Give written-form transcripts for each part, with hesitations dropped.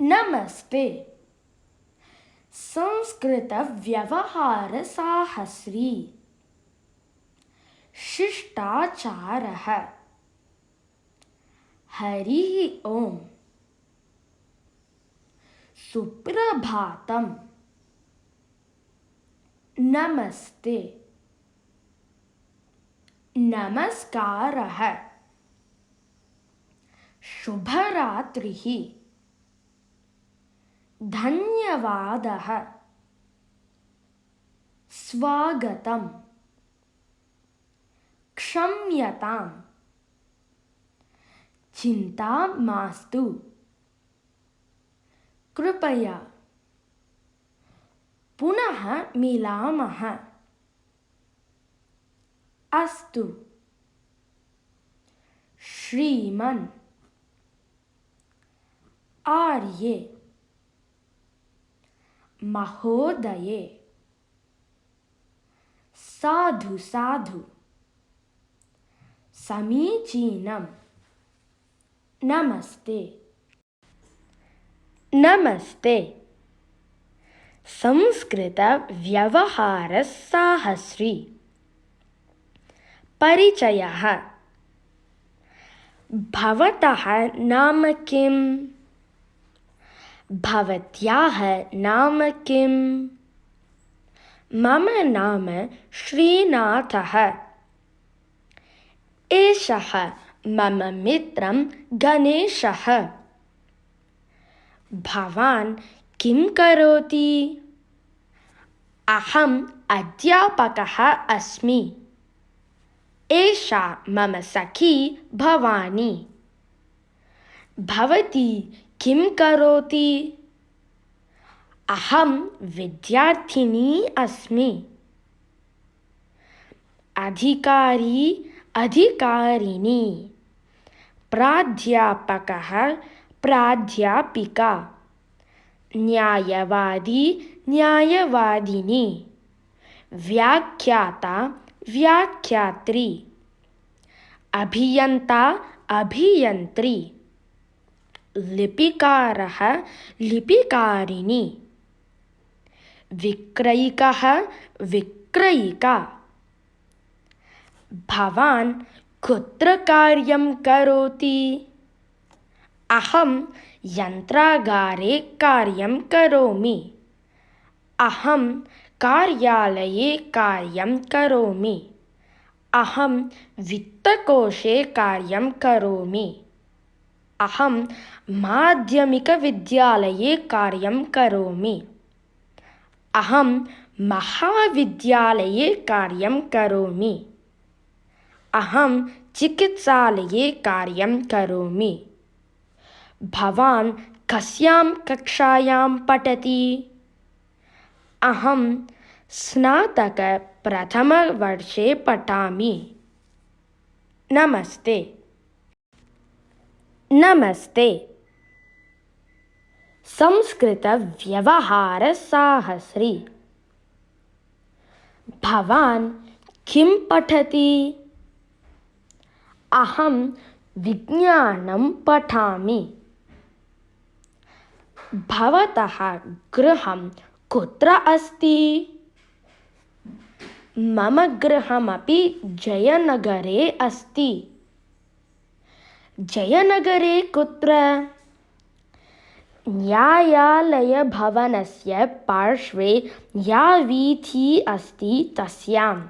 नमस्ते। संस्कृतव्यवहारसाहस्री। शिष्टाचारः। हरिः ओम्। सुप्रभातम्। नमस्ते। नमस्कारः। शुभरात्रिः। धन्यवादः। स्वागतम्। क्षम्यताम्। चिन्ता मास्तु। कृपया। पुनः मिलामः। अस्तु। श्रीमन्। आर्ये। महोदये। साधु साधु। समीचीनम्। नमस्ते। नमस्ते। संस्कृतव्यवहारसाहस्री। परिचयः। भवतः नाम किम्? भवत्याः नाम किम्? मम नाम श्रीनाथः। एषः मम मित्रं गणेशः। भवान् किं करोति? अहम् अध्यापकः अस्मि। एषा मम सखी भवानी। भवती किं करोति? अहं विद्यार्थिनी अस्मि। अधिकारी अधिकारिणी। प्राध्यापकः प्राध्यापिका। न्यायवादी न्यायवादिनी। व्याख्याता व्याख्यात्री। अभियन्ता अभियन्त्री। लिपिकारः लिपिकारिणी। विक्रयिकः विक्रयिका। भवान् कुत्र कार्यं करोति? अहं यन्त्रागारे कार्यं करोमि। अहं कार्यालये कार्यं करोमि। अहं वित्तकोशे कार्यं करोमि। अहं माध्यमिकविद्यालये कार्यं करोमि। अहं महाविद्यालये कार्यं करोमि। अहं चिकित्सालये कार्यं करोमि। भवान् कस्यां कक्षायां पठति? अहं स्नातकप्रथमवर्षे पठामि। नमस्ते। नमस्ते। संस्कृतव्यवहारसाहस्री। भवान् किं पठति? अहं विज्ञानं पठामि। भवतः गृहं कुत्र अस्ति? मम गृहमपि जयनगरे अस्ति। जयनगरे कुत्र? न्यायालयभवनस्य पार्श्वे या वीथिः अस्ति तस्याम्।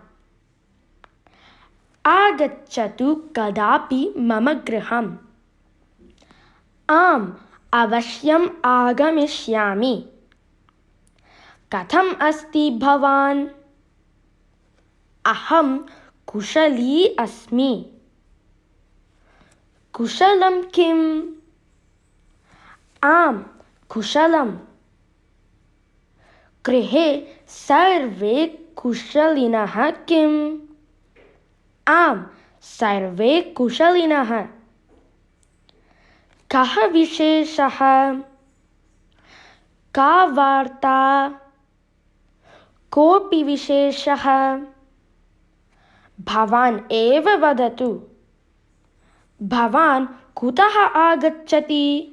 आगच्छतु कदापि मम गृहम्। आम्, अवश्यम् आगमिष्यामि। कथम् अस्ति भवान्? अहं कुशली अस्मि। कुशलं किम्? आम्, कुशलम्। गृहे सर्वे कुशलिनः किम्? आम्, सर्वे कुशलिनः। कः विशेषः? का वार्ता? कोऽपि विशेषः? भवान् एव वदतु। भवान् कुतः आगच्छति?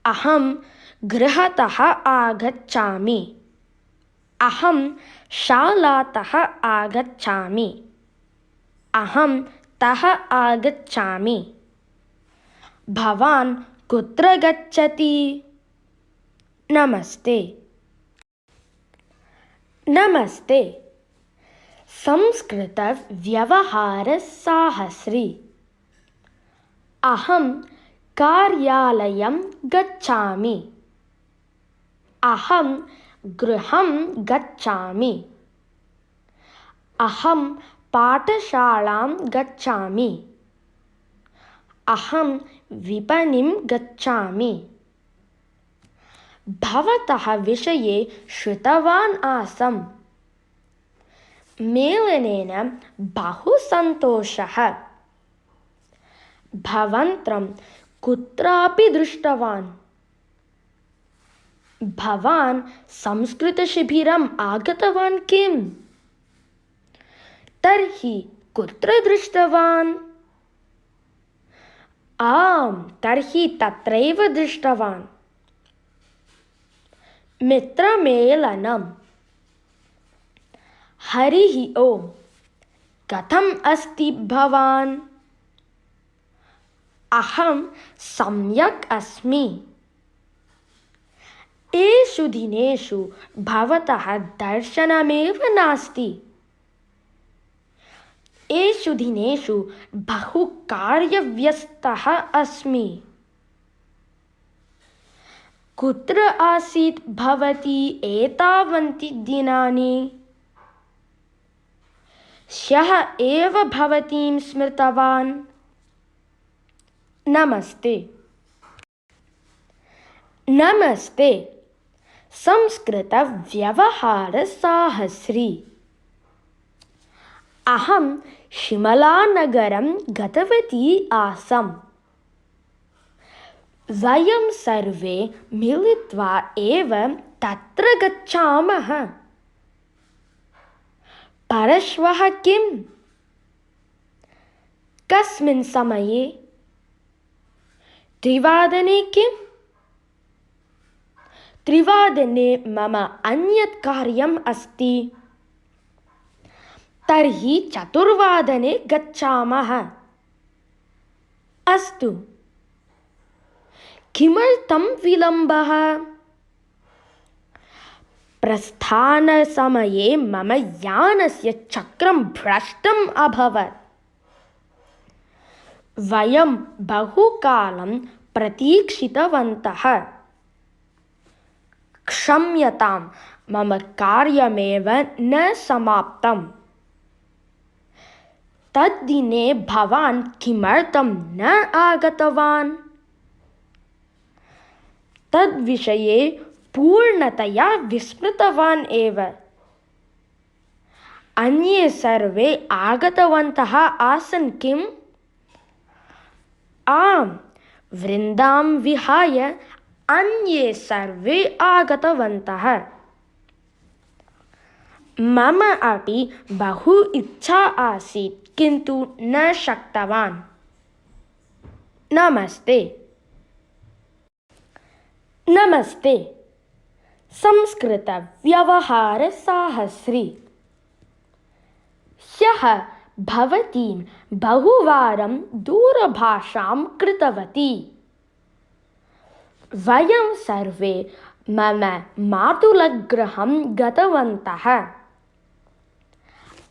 अहं गृहतः आगच्छामि। अहं शालातः आगच्छामि। अहं तः आगच्छामि। भवान् कुत्र गच्छति? नमस्ते। नमस्ते। संस्कृतव्यवहारसाहस्री। अहं कार्यालयं गच्छामि। अहं गृहं गच्छामि। अहं पाठशालां गच्छामि। अहं विपणिं गच्छामि। भवतः विषये श्रुतवान् आसम्। मेलनेन बहु सन्तोषः। भवन्तं कुत्रापि दृष्टवान्? भवान् संस्कृतशिबिरम् आगतवान् किम्? तर्हि कुत्र दृष्टवान्? आम्, तर्हि तत्रैव दृष्टवान्। मित्रमेलनम्। हरिः ओम्। कथम् अस्ति भवान्? अहं सम्यक् अस्मि। एषु दिनेषु भवतः दर्शनमेव नास्ति। एषु दिनेषु बहु कार्यव्यस्तः अस्मि। कुत्र आसीत् भवती एतावन्ति दिनानि? ह्यः एव भवतीं स्मृतवान्। नमस्ते। नमस्ते। संस्कृतव्यवहारसाहस्री। अहं शिमलानगरं गतवती आसम्। वयं सर्वे मिलित्वा एव तत्र गच्छामः। परश्वः किम्? कस्मिन् समये? 3 किम्? 3 मम अन्यत् कार्यम् अस्ति। तर्हि 4 गच्छामः। अस्तु। किमर्थं विलम्बः? प्रस्थानसमये मम यानस्य चक्रं भ्रष्टम् अभवत्। वयं बहुकालं प्रतीक्षितवन्तः। क्षम्यतां, मम कार्यमेव न समाप्तम्। तद्दिने भवान् किमर्थं न आगतवान्? तद्विषये पूर्णतया विस्मृतवान् एव। अन्ये सर्वे आगतवन्तः आसन् किम्? आम्, वृन्दां विहाय अन्ये सर्वे आगतवन्तः। मम अपि बहु इच्छा आसीत्, किन्तु न शक्तवान्। नमस्ते। नमस्ते। संस्कृतव्यवहारसाहस्री। ह्यः भवतीं बहुवारं दूरभाषां कृतवती। वयं सर्वे मम मातुलगृहं गतवन्तः।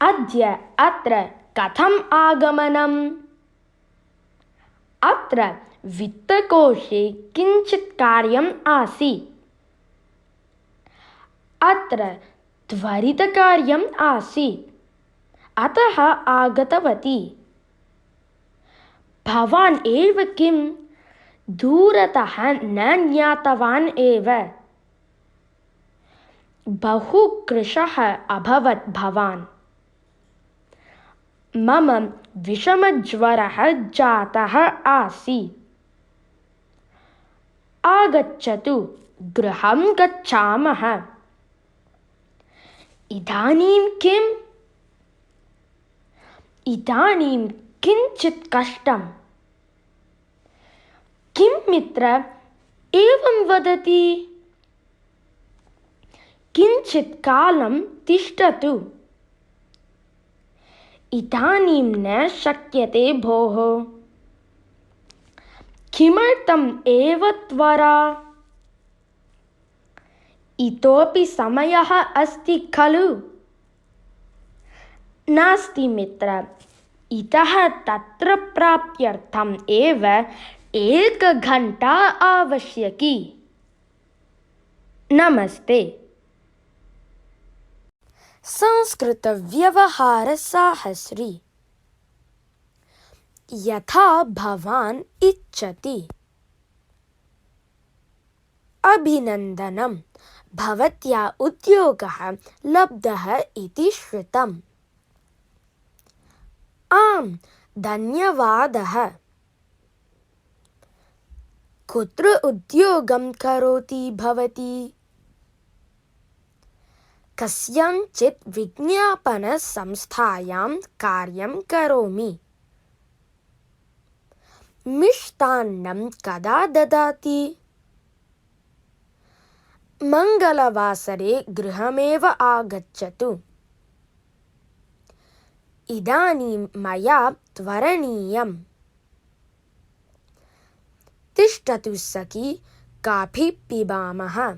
अद्य अत्र कथम् आगमनम्? अत्र वित्तकोशे किञ्चित् कार्यम् आसीत्। अत्र त्वरितकार्यम् आसीत्, अतः आगतवती। भवान् एव किम्? दूरतः न ज्ञातवान् एव। बहु कृशः अभवत् भवान्। मम विषमज्वरः जातः आसीत्। आगच्छतु, गृहं गच्छामः। इदानीं किम्? इदानीं किञ्चित् कष्टम्। किं मित्र, एवं वदति। किञ्चित् कालं तिष्ठतु। इदानीं न शक्यते भोः। किमर्थम् एव त्वरा? इतोपि समयः अस्ति खलु? नास्ति मित्र, इतः तत्र प्राप्त्यर्थम् एव 1 घण्टा आवश्यकी। नमस्ते। संस्कृतव्यवहारसाहस्री। यथा भवान् इच्छति। अभिनन्दनं, भवत्या उद्योगः लब्धः इति श्रुतम्। आम्, धन्यवादः। कुत्र उद्योगं करोति भवती? कस्याञ्चित् विज्ञापनसंस्थायां कार्यं करोमि। मिष्टान्नं कदा ददाति? मङ्गलवासरे गृहमेव आगच्छतु। इदानीं मया त्वरणीयम्। तिष्ठतु सखी, काफी पिबामः।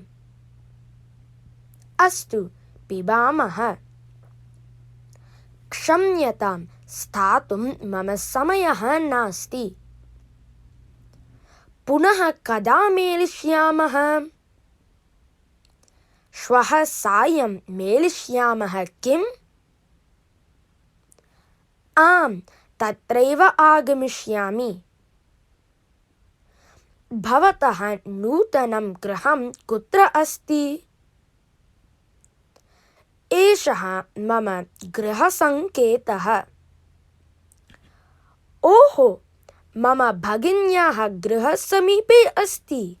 अस्तु, पिबामः। क्षम्यतां, स्थातुं मम समयः नास्ति। पुनः कदा मेलिष्यामः? श्वः सायं मेलिष्यामः किम्? आम्, तत्रैव आगमिष्यामि। भवतः नूतनं गृहं कुत्र अस्ति? एषः मम गृहसङ्केतः। ओहो, मम भगिन्याः गृहसमीपे अस्ति।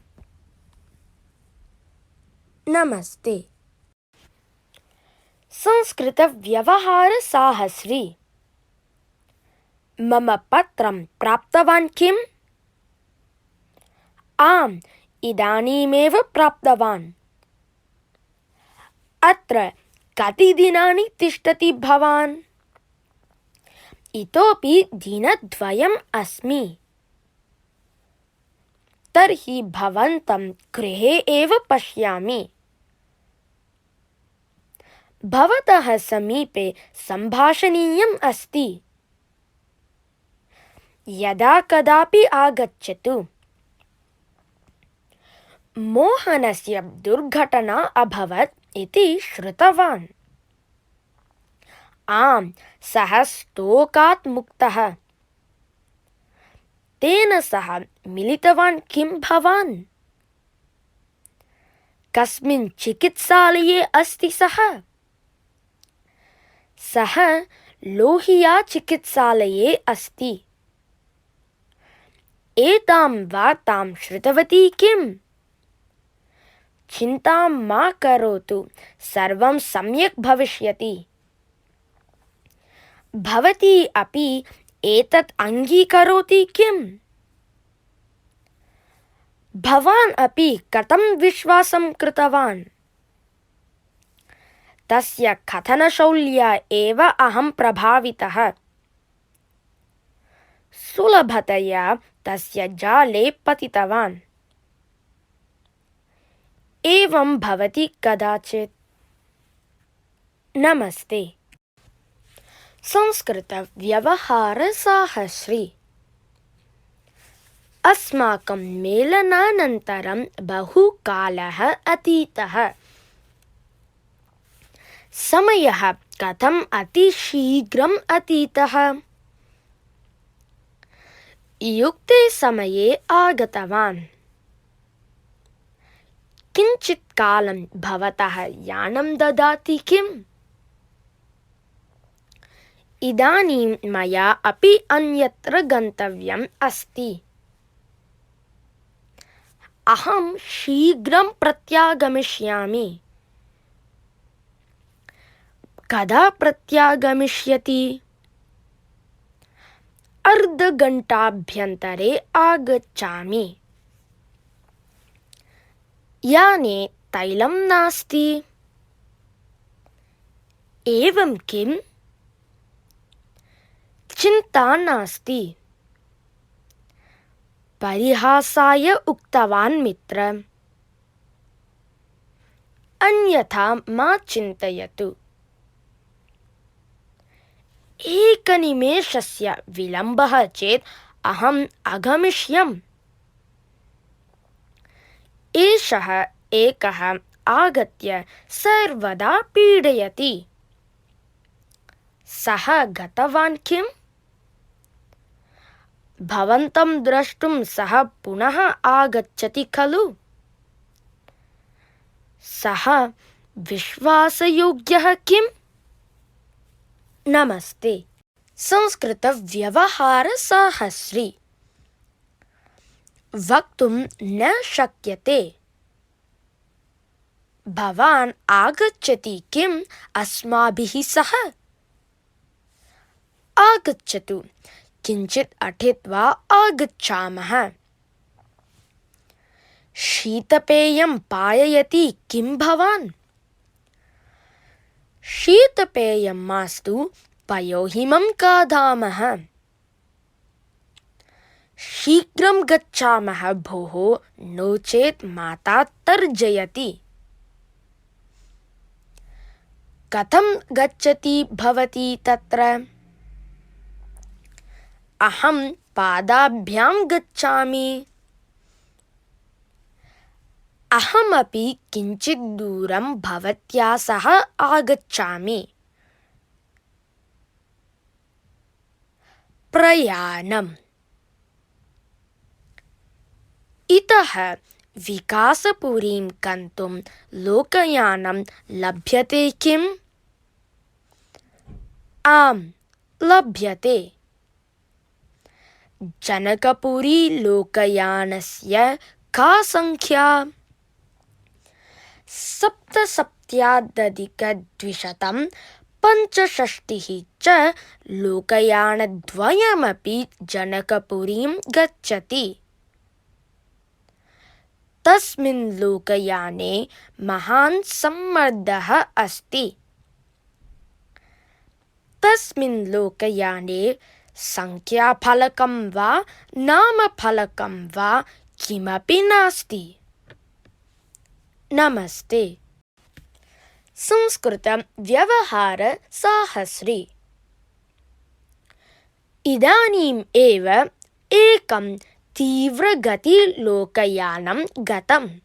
नमस्ते। संस्कृतव्यवहारसाहस्री। मम पत्रं प्राप्तवान् किम्? आम्, इदानीमेव प्राप्तवान्। अत्र कति दिनानि तिष्ठति भवान्? इतोपि दिनद्वयम् अस्मि। तर्हि भवन्तं गृहे एव पश्यामि। भवतः समीपे सम्भाषणीयम् अस्ति। यदा कदापि आगच्छतु। मोहनस्य दुर्घटना अभवत् इति श्रुतवान्। आम्, सः स्तोकात् मुक्तः। तेन सह मिलितवान् किं भवान्? कस्मिन् चिकित्सालये अस्ति सः? सः लोहिया चिकित्सालये अस्ति। एतां वार्तां श्रुतवती किम्? चिन्तां मा करोतु, सर्वं सम्यक् भविष्यति। भवती अपि एतत् अङ्गीकरोति किम्? भवान् अपि कथं विश्वासं कृतवान्? तस्य कथनशौल्या एव अहं प्रभावितः। सुलभतया तस्य जाले पतितवान्। एवं भवति कदाचित्। नमस्ते। संस्कृतव्यवहारसाहस्री। अस्माकं मेलनानन्तरं बहुकालः अतीतः। समयः कथम् अतिशीघ्रम् अतीतः। युक्ते समये आगतवान्। किञ्चित् कालं भवतः यानं ददाति किम्? इदानीं मया अपि अन्यत्र गन्तव्यम् अस्ति। अहं शीघ्रं प्रत्यागमिष्यामि। कदा प्रत्यागमिष्यति? अर्धघण्टाभ्यन्तरे आगच्छामि। याने तैलं नास्ति। एवं किम्? चिन्ता नास्ति। परिहासाय उक्तवान् मित्र। अन्यथा मा चिन्तयतु। एकनिमेषस्य विलम्बः चेत् अहम् अगमिष्यम्। एषः एकः आगत्य सर्वदा पीडयति। सः गतवान् किम्? भवन्तं द्रष्टुं सः पुनः आगच्छति खलु? सः विश्वासयोग्यः किम्? नमस्ते। संस्कृतव्यवहारसाहस्री। वक्तुं न शक्यते। भवान् आगच्छति किम् अस्माभिः सह? आगच्छतु, किञ्चित् अटित्वा आगच्छामः। शीतपेयं पाययति किं भवान्? शीतपेयं मास्तु, पयोहिमं खादामः। शीघ्रं गच्छामः भोः, नो चेत् माता तर्जयति। कथं गच्छति भवती तत्र? अहं पादाभ्यां गच्छामि। अहमपि किञ्चित् दूरं भवत्या सह आगच्छामि। प्रयाणम्। इतः विकासपुरीं गन्तुं लोकयानं लभ्यते किम्? आम्, लभ्यते। जनकपुरी लोकयानस्य का संख्या? 77,265 च लोकयानद्वयमपि जनकपुरीं गच्छति। तस्मिन् लोकयाने महान् सम्मर्दः अस्ति। तस्मिन् लोकयाने संख्याफलकं वा नामफलकं वा किमपि नास्ति। नमस्ते। संस्कृतव्यवहारसाहस्री। इदानीम् एव एकं तीव्रगतिलोकयानं गतम्।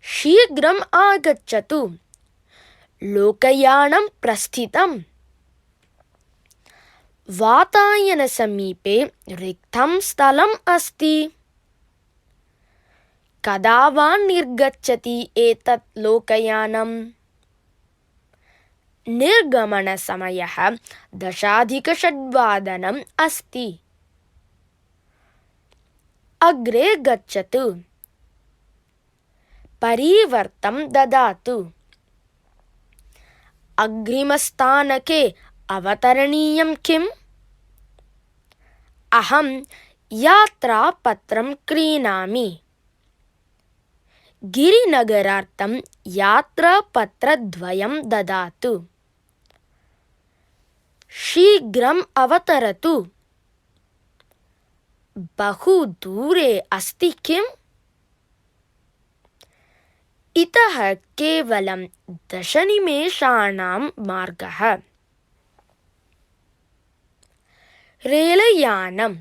शीघ्रम् आगच्छतु, लोकयानं प्रस्थितम्। वातायनसमीपे रिक्तं स्थलम् अस्ति। कदा वा निर्गच्छति एतत् लोकयानम्? निर्गमनसमयः 10:06 अस्ति। अग्रे गच्छतु, परिवर्तं ददातु। अग्रिमस्थानके अवतरणीयं किम्? अहं यात्रापत्रं क्रीणामि। गिरिनगरार्थं यात्रापत्रद्वयं ददातु। शीघ्रम् अवतरतु। बहु दूरे अस्ति किम्? इतः केवलं 10 निमेषाणां मार्गः। रेलयानम्।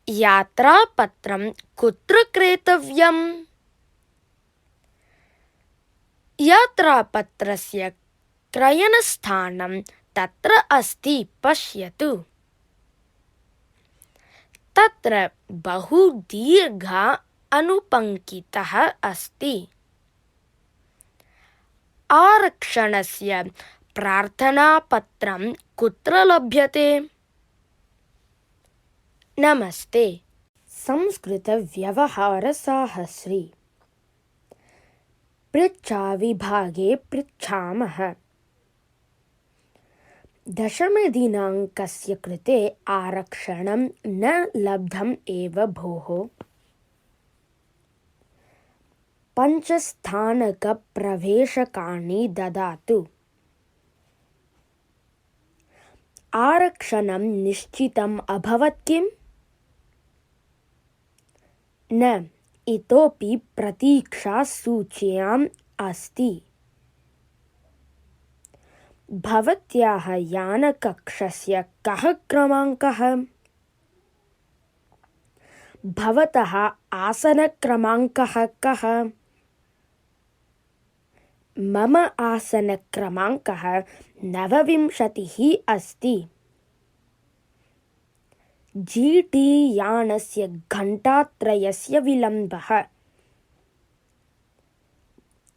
यात्रापत्रं कुत्र क्रेतव्यम्? यात्रापत्रस्य क्रयणस्थानं तत्र अस्ति, पश्यतु। तत्र बहु दीर्घः अनुपङ्क्तिः अस्ति। आरक्षणस्य प्रार्थनापत्रं कुत्र लभ्यते? नमस्ते। संस्कृतव्यवहारसाहस्री। पृच्छाविभागे पृच्छामः। 10 दिनाङ्कस्य कृते आरक्षणं न लब्धम् एव भोः। पञ्चस्थानकप्रवेशकाणि ददातु। आरक्षणं निश्चितम् अभवत् किम्? न, इतोपि प्रतीक्षासूच्याम् अस्ति। भवत्याः यानकक्षस्य कः क्रमाङ्कः? भवतः आसनक्रमाङ्कः कः? मम आसनक्रमाङ्कः 29 अस्ति। GT यानस्य घण्टात्रयस्य विलम्बः।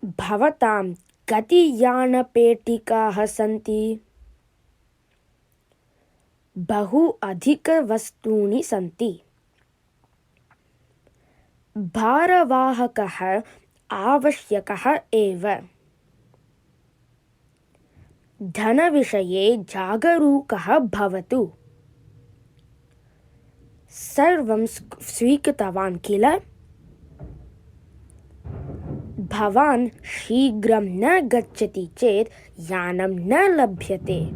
भवतां कति यानपेटिकाः सन्ति? बहु अधिकवस्तूनि सन्ति। भारवाहकः आवश्यकः एव। धनविषये जागरूकः भवतु। सर्वं स्वीकृतवान् किल? भवान् शीघ्रं न गच्छति चेत् यानं न लभ्यते।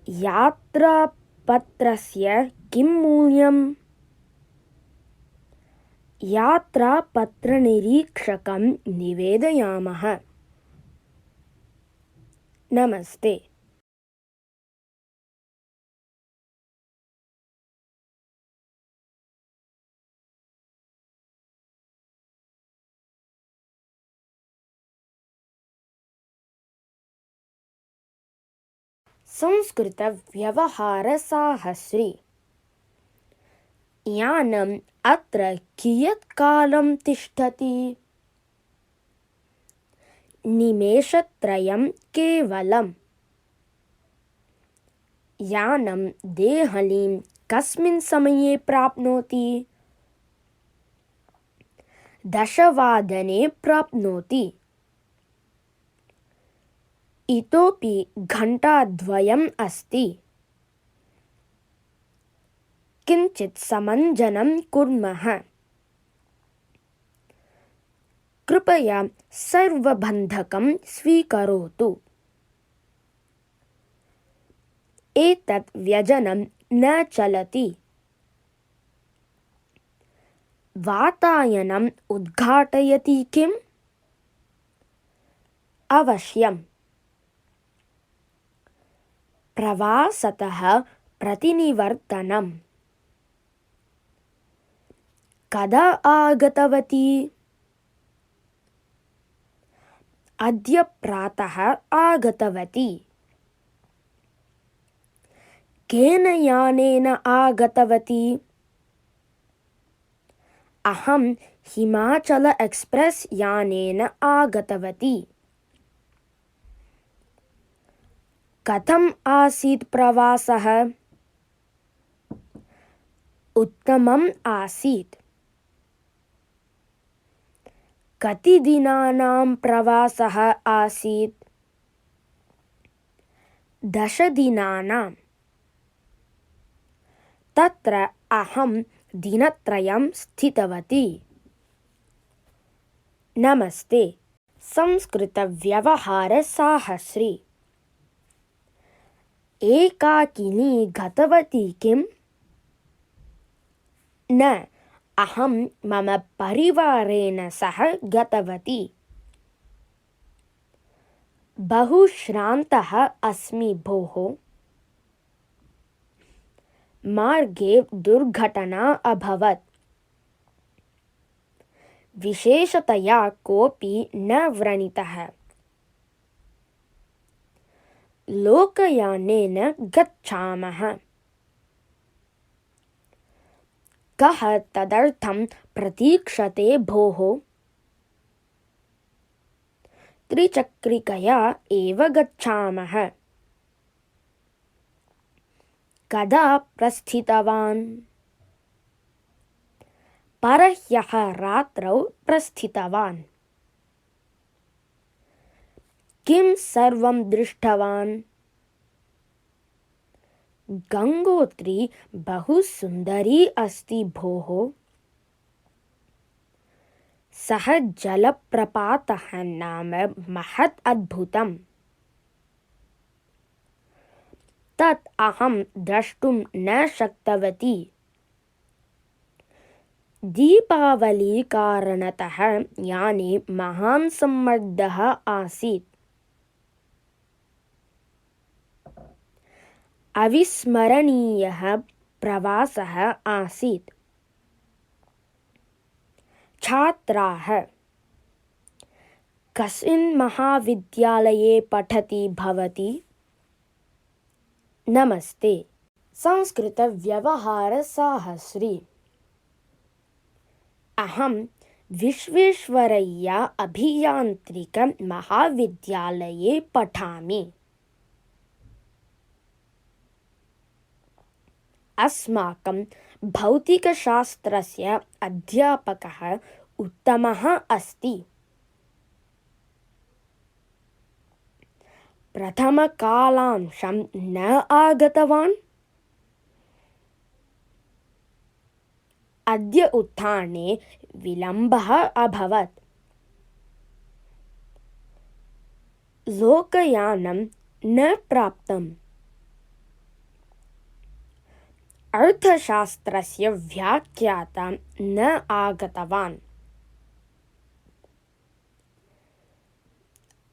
यात्रापत्रस्य किं मूल्यम्? यात्रापत्रनिरीक्षकं निवेदयामः। नमस्ते। संस्कृतव्यवहारसाहस्री। यानम् अत्र कियत् कालं तिष्ठति? निमेषत्रयं केवलम्। यानं देहलीं कस्मिन् समये प्राप्नोति? 10 प्राप्नोति। इतोपि घण्टाद्वयम् अस्ति। किञ्चित् समञ्जनं कुर्मः। कृपया सर्वबन्धकं स्वीकरोतु। एतत् व्यजनं न चलति। वातायनम् उद्घाटयति किम्? अवश्यम्। प्रवासतः प्रतिनिवर्तनम्। कदा आगतवती? अद्य प्रातः आगतवती। केन यानेन आगतवती? अहं हिमाचल एक्स्प्रेस् यानेन आगतवती। कथम् आसीत् प्रवासः? उत्तमम् आसीत्। कति दिनानां प्रवासः आसीत्? 10 दिनानां। तत्र अहं दिनत्रयं स्थितवती। नमस्ते। संस्कृतव्यवहारसाहस्री। एकाकिनी गतवती किम्? न, अहं मम परिवारेण सह गतवती। बहु श्रान्तः अस्मि भोः। मार्गे दुर्घटना अभवत्। विशेषतया कोऽपि न व्रणितः। लोकयानेन गच्छामः। कः तदर्थं प्रतीक्षते भोः? त्रिचक्रिकया एव गच्छामः। कदा प्रस्थितवान्? परह्यः रात्रौ प्रस्थितवान्। किं सर्वं दृष्टवान्? गङ्गोत्री बहु सुन्दरी अस्ति भोः। सः जलप्रपातः नाम महत् अद्भुतम्। तत् अहं द्रष्टुं न शक्तवती। दीपावलीकारणतः याने महान् सम्मर्दः आसीत्। अविस्मरणीयः प्रवासः आसीत्। छात्राः: कस्मिन् महाविद्यालये पठति भवती? नमस्ते, संस्कृतव्यवहारसाहस्री। अहं विश्वेश्वरय्या अभियान्त्रिकमहाविद्यालये पठामि। अस्माकं भौतिकशास्त्रस्य अध्यापकः उत्तमः अस्ति। प्रथमकालांशं न आगतवान्? अद्य उत्थाने विलम्बः अभवत्। लोकयानं न प्राप्तम्। अर्थशास्त्रस्य व्याख्याता न आगतवान्।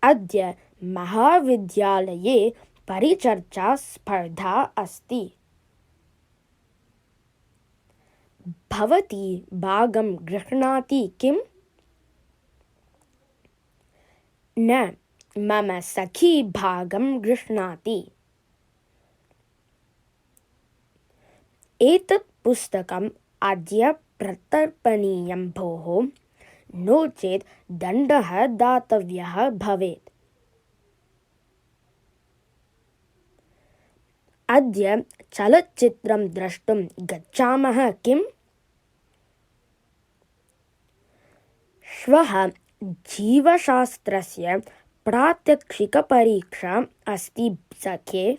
अद्य महाविद्यालये परिचर्चा स्पर्धा अस्ति। भवती भागं गृह्णाति किम्? न, मम सखी भागं गृह्णाति। एतत् पुस्तकम् अद्य प्रत्यर्पणीयं भोः, नो चेत् दण्डः दातव्यः भवेत्। अद्य चलच्चित्रं द्रष्टुं गच्छामः किम्? श्वः जीवशास्त्रस्य प्रात्यक्षिकपरीक्षा अस्ति सखे।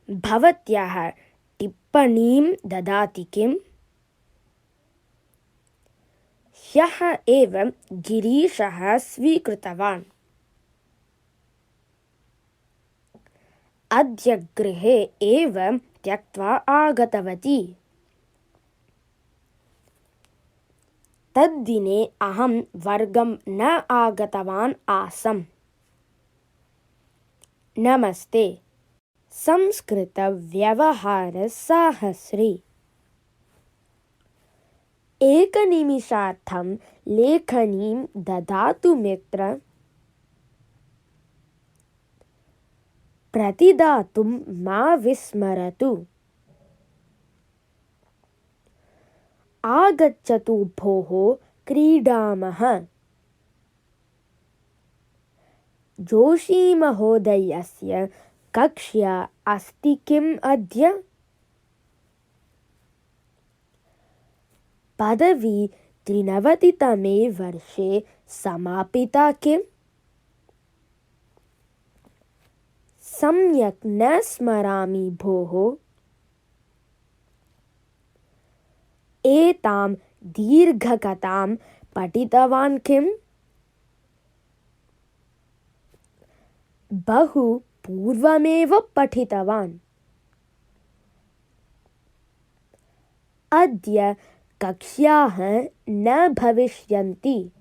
भवत्याः टिप्पणीं ददाति किम्? ह्यः एव गिरीशः स्वीकृतवान्। अद्य गृहे एव त्यक्त्वा आगतवती। तद्दिने अहं वर्गं न आगतवान् आसम्। नमस्ते, संस्कृतव्यवहारसाहस्री। एकनिमिषार्थं लेखनीं ददातु मित्र। प्रतिदातुं मा विस्मरतु। आगच्छतु भोः, क्रीडामः। जोशीमहोदयस्य कक्ष्या अस्ति किम् अद्य? पदवी 93तमे वर्षे समापिता किम्? सम्यक् न स्मरामि भोः। एतां दीर्घकथां पठितवान् किम्? बहु पूर्वमेव पठितवान्। अद्य कक्ष्याः न भविष्यन्ति।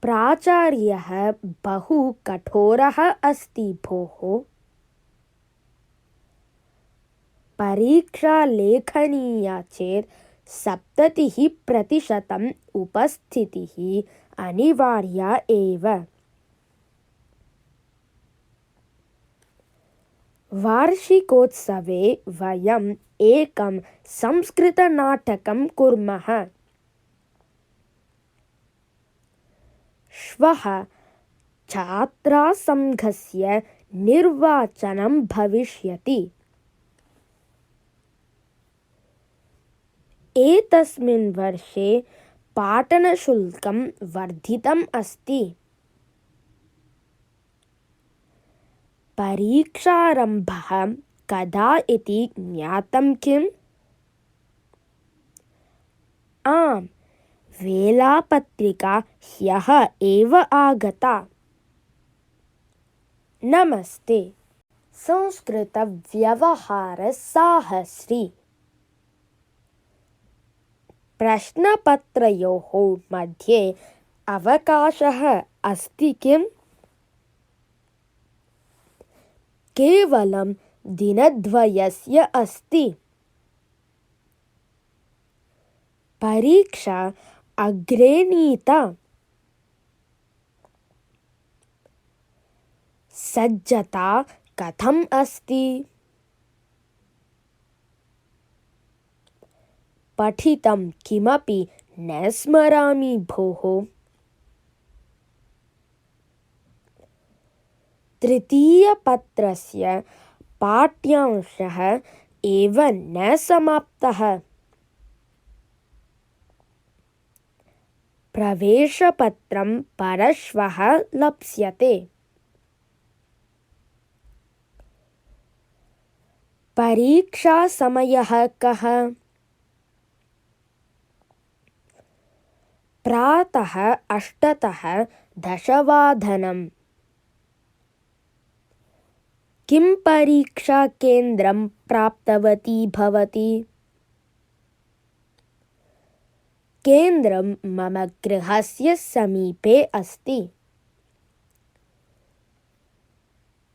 प्राचार्यः बहु कठोरः अस्ति भोः। परीक्षा लेखनीया चेत् 70% उपस्थितिः अनिवार्या एव। वार्षिकोत्सवे वयम् एकं संस्कृतनाटकं कुर्मः। श्वः छात्रासङ्घस्य निर्वाचनं भविष्यति। एतस्मिन् वर्षे पाठनशुल्कं वर्धितम् अस्ति। परीक्षारम्भः कदा इति ज्ञातं किम्? आम्, वेलापत्रिका ह्यः एव आगता। नमस्ते। संस्कृतव्यवहारसाहस्री। प्रश्नपत्रयोः मध्ये अवकाशः अस्ति किम्? केवलं दिनद्वयस्य अस्ति। परीक्षा अग्रे नीता। सज्जता कथम् अस्ति? पठितं किमपि न स्मरामि भोः। तृतीयपत्रस्य पाठ्यांशः एव न समाप्तः। प्रवेशपत्रं परश्वः लप्स्यते। परीक्षासमयः कः? प्रातः 8तः 10 किं परीक्षाकेन्द्रं प्राप्तवती भवती? केन्द्रं मम गृहस्य समीपे अस्ति।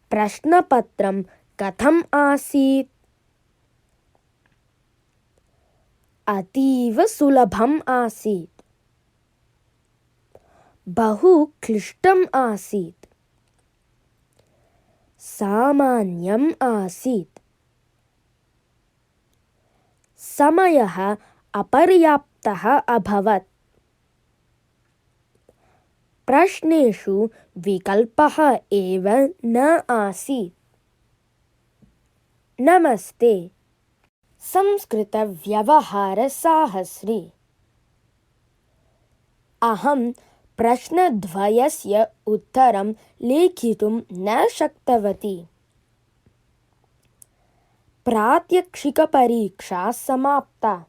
प्रश्नपत्रं कथम् आसीत्? अतीव सुलभम् आसीत्। बहु क्लिष्टम् आसीत्। सामान्यम् आसीत्। समयः अपर्याप्तः अभवत्। प्रश्नेषु विकल्पः एव न आसीत्। नमस्ते। संस्कृतव्यवहारसाहस्री। अहं प्रश्नद्वयस्य उत्तरं लेखितुं न शक्तवती। प्रात्यक्षिकपरीक्षा समाप्ता।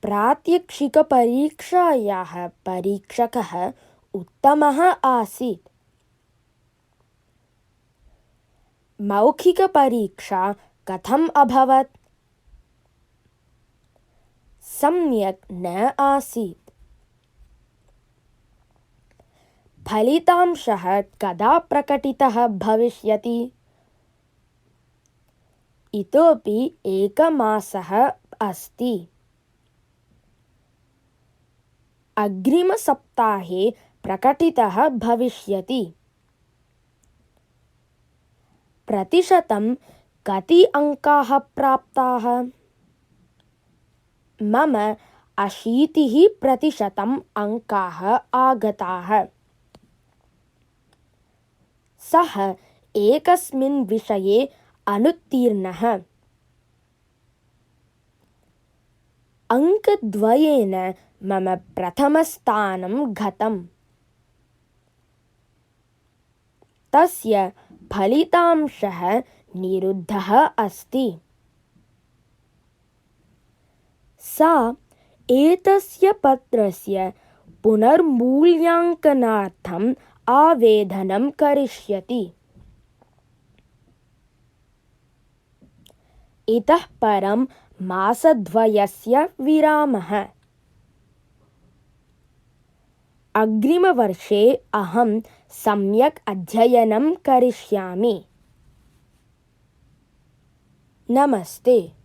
प्रात्यक्षिकपरीक्षायाः परीक्षकः उत्तमः आसीत्। मौखिकपरीक्षा कथम् अभवत्? सम्यक् न आसीत्। फलितांशः कदा प्रकटितः भविष्यति? इतोपि एकमासः अस्ति। अग्रिमसप्ताहे प्रकटितः भविष्यति। प्रतिशतं कति अङ्काः प्राप्ताः? मम 80% अङ्काः आगताः। सः एकस्मिन् विषये अनुत्तीर्णः। अङ्कद्वयेन मम प्रथमस्थानं गतम्। तस्य फलितांशः निरुद्धः अस्ति। सा एतस्य पत्रस्य पुनर्मूल्याङ्कनार्थम् आवेदनं करिष्यति। इतः परं मासद्वयस्य विरामः। अग्रिमवर्षे अहं सम्यक् अध्ययनं करिष्यामि। नमस्ते।